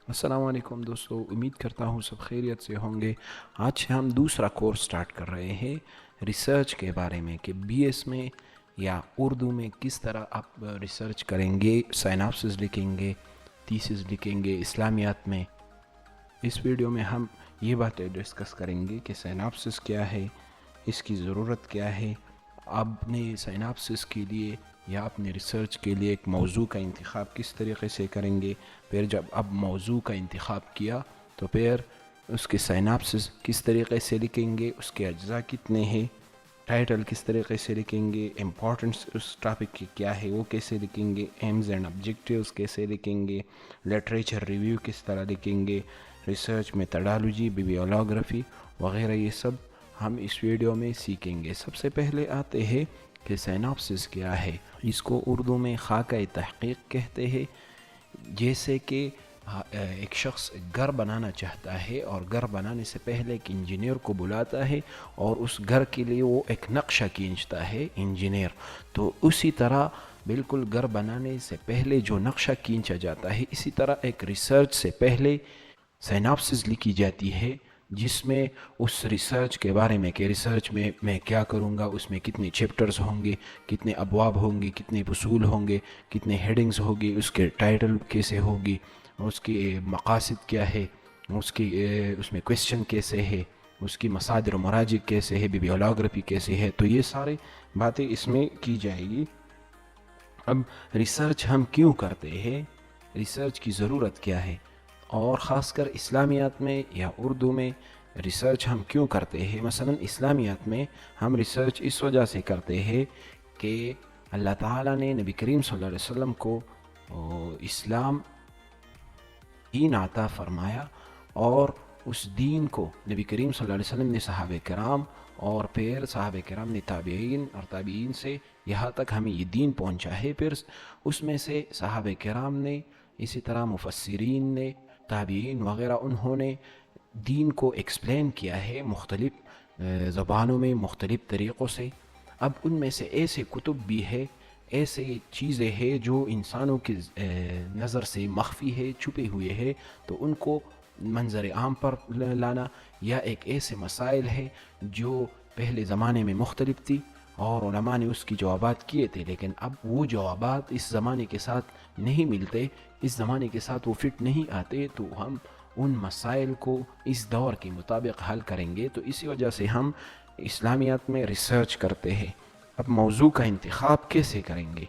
السلام علیکم دوستو، امید کرتا ہوں سب خیریت سے ہوں گے۔ آج ہم دوسرا کورس سٹارٹ کر رہے ہیں ریسرچ کے بارے میں کہ بی ایس میں یا اردو میں کس طرح آپ ریسرچ کریں گے، سائناپسز لکھیں گے، تھیسس لکھیں گے اسلامیات میں۔ اس ویڈیو میں ہم یہ باتیں ڈسکس کریں گے کہ سائناپسس کیا ہے، اس کی ضرورت کیا ہے، آپ نے سائناپسس کے لیے یا اپنے ریسرچ کے لیے ایک موضوع کا انتخاب کس طریقے سے کریں گے۔ پھر جب اب موضوع کا انتخاب کیا تو پھر اس کے سائناپسس کس طریقے سے لکھیں گے، اس کے اجزاء کتنے ہیں، ٹائٹل کس طریقے سے لکھیں گے، امپورٹنس اس ٹاپک کی کیا ہے وہ کیسے لکھیں گے، ایمز اینڈ آبجیکٹیوز کیسے لکھیں گے، لٹریچر ریویو کس طرح لکھیں گے، ریسرچ میتھڈالوجی، بیبلیوگرافی وغیرہ، یہ سب ہم اس ویڈیو میں سیکھیں گے۔ سب سے پہلے آتے ہیں کہ سائناپسس کیا ہے۔ اس کو اردو میں خاکہ تحقیق کہتے ہیں۔ جیسے کہ ایک شخص گھر بنانا چاہتا ہے اور گھر بنانے سے پہلے ایک انجینئر کو بلاتا ہے اور اس گھر کے لیے وہ ایک نقشہ کھینچتا ہے انجینئر، تو اسی طرح بالکل گھر بنانے سے پہلے جو نقشہ کھینچا جاتا ہے، اسی طرح ایک ریسرچ سے پہلے سائناپسس لکھی جاتی ہے، جس میں اس ریسرچ کے بارے میں کہ ریسرچ میں کیا کروں گا، اس میں کتنے چیپٹرز ہوں گے، کتنے ابواب ہوں گے، کتنے فصول ہوں گے، کتنے ہیڈنگز ہوگی، اس کے ٹائٹل کیسے ہوگی، اس کی مقاصد کیا ہے، اس میں کویسچن کیسے ہے، اس کی مصادر و مراجع کیسے ہے، بیبلیوگرافی کیسے ہے، تو یہ سارے باتیں اس میں کی جائے گی۔ اب ریسرچ ہم کیوں کرتے ہیں، ریسرچ کی ضرورت کیا ہے، اور خاص کر اسلامیات میں یا اردو میں ریسرچ ہم کیوں کرتے ہیں۔ مثلا اسلامیات میں ہم ریسرچ اس وجہ سے کرتے ہیں کہ اللہ تعالیٰ نے نبی کریم صلی اللہ علیہ وسلم کو اسلام دین عطا فرمایا، اور اس دین کو نبی کریم صلی اللہ علیہ وسلم نے صحابہ کرام اور پھر صحابہ کرام نے تابعین اور تابعین سے یہاں تک ہمیں یہ دین پہنچا ہے۔ پھر اس میں سے صحابہ کرام نے، اسی طرح مفسرین نے، تابعین وغیرہ، انہوں نے دین کو ایکسپلین کیا ہے مختلف زبانوں میں، مختلف طریقوں سے۔ اب ان میں سے ایسے کتب بھی ہے، ایسے چیزیں ہیں جو انسانوں کی نظر سے مخفی ہے، چھپے ہوئے ہے، تو ان کو منظر عام پر لانا، یا ایک ایسے مسائل ہے جو پہلے زمانے میں مختلف تھی اور علماء نے اس کی جوابات کیے تھے، لیکن اب وہ جوابات اس زمانے کے ساتھ نہیں ملتے، اس زمانے کے ساتھ وہ فٹ نہیں آتے، تو ہم ان مسائل کو اس دور کے مطابق حل کریں گے۔ تو اسی وجہ سے ہم اسلامیات میں ریسرچ کرتے ہیں۔ اب موضوع کا انتخاب کیسے کریں گے؟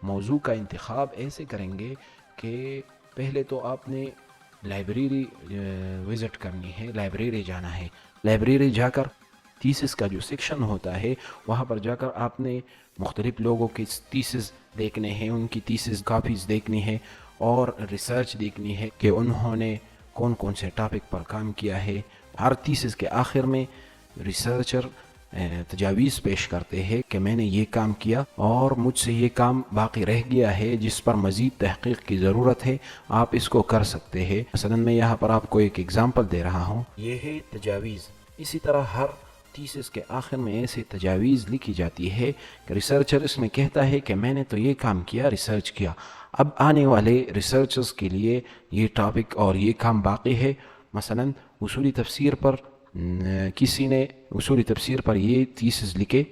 موضوع کا انتخاب ایسے کریں گے کہ پہلے تو آپ نے لائبریری وزٹ کرنی ہے، لائبریری جانا ہے، لائبریری جا کر تھیسس کا جو سیکشن ہوتا ہے وہاں پر جا کر آپ نے مختلف لوگوں کے تھیسس دیکھنے ہیں، ان کی تھیسس کاپیز دیکھنی ہے، اور ریسرچ دیکھنی ہے کہ انہوں نے کون کون سے ٹاپک پر کام کیا ہے۔ ہر تھیسس کے آخر میں ریسرچر تجاویز پیش کرتے ہیں کہ میں نے یہ کام کیا اور مجھ سے یہ کام باقی رہ گیا ہے جس پر مزید تحقیق کی ضرورت ہے، آپ اس کو کر سکتے ہیں۔ مثلا میں یہاں پر آپ کو ایک ایگزامپل دے رہا ہوں، یہ ہے تجاویز۔ اسی طرح ہر تھیسس کے آخر میں ایسے تجاویز لکھی جاتی ہے کہ ریسرچر اس میں کہتا ہے کہ میں نے تو یہ کام کیا، ریسرچ کیا، اب آنے والے ریسرچرز کے لیے یہ ٹاپک اور یہ کام باقی ہے۔ مثلا اصولی تفسیر پر کسی نے اصولی تفسیر پر یہ تھیسس لکھے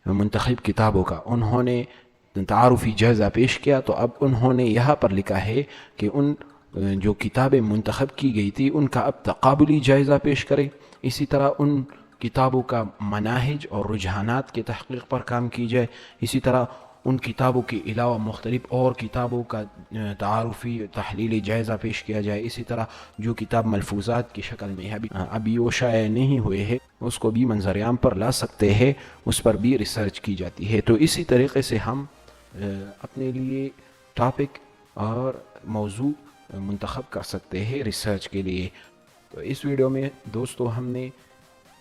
منتخب کتابوں کا، انہوں نے تعارفی جائزہ پیش کیا، تو اب انہوں نے یہاں پر لکھا ہے کہ ان جو کتابیں منتخب کی گئی تھی ان کا اب تقابلی جائزہ پیش کرے۔ اسی طرح ان کتابوں کا مناہج اور رجحانات کے تحقیق پر کام کی جائے۔ اسی طرح ان کتابوں کے علاوہ مختلف اور کتابوں کا تعارفی تحلیلی جائزہ پیش کیا جائے۔ اسی طرح جو کتاب ملفوظات کی شکل میں ابھی وہ شائع نہیں ہوئے ہیں اس کو بھی منظر عام پر لا سکتے ہیں، اس پر بھی ریسرچ کی جاتی ہے۔ تو اسی طریقے سے ہم اپنے لیے ٹاپک اور موضوع منتخب کر سکتے ہیں ریسرچ کے لیے۔ تو اس ویڈیو میں دوستو ہم نے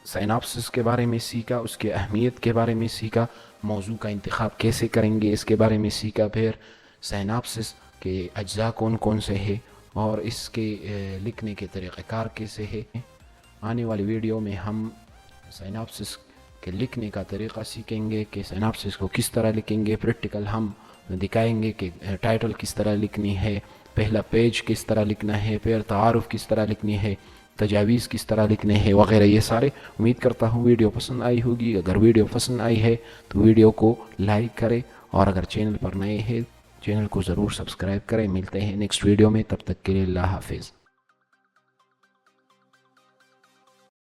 سائناپسس کے بارے میں سیکھا، اس کے اہمیت کے بارے میں سیکھا، موضوع کا انتخاب کیسے کریں گے اس کے بارے میں سیکھا، پھر سائناپسس کے اجزاء کون کون سے ہیں اور اس کے لکھنے کے طریقہ کار کیسے ہے۔ آنے والی ویڈیو میں ہم سائناپسس کے لکھنے کا طریقہ سیکھیں گے کہ سائناپسس کو کس طرح لکھیں گے، پریکٹیکل ہم دکھائیں گے کہ ٹائٹل کس طرح لکھنی ہے، پہلا پیج کس طرح لکھنا ہے، پھر تعارف کس طرح لکھنی ہے، تجاویز کس طرح لکھنے ہیں وغیرہ یہ سارے. امید کرتا ہوں ویڈیو پسند آئی ہوگی. اگر ویڈیو پسند آئی ہے تو ویڈیو کو لائک کریں، اور اگر چینل پر نئے ہیں چینل کو ضرور سبسکرائب کریں. ملتے ہیں نیکسٹ ویڈیو میں، تب تک کے لیے اللہ حافظ.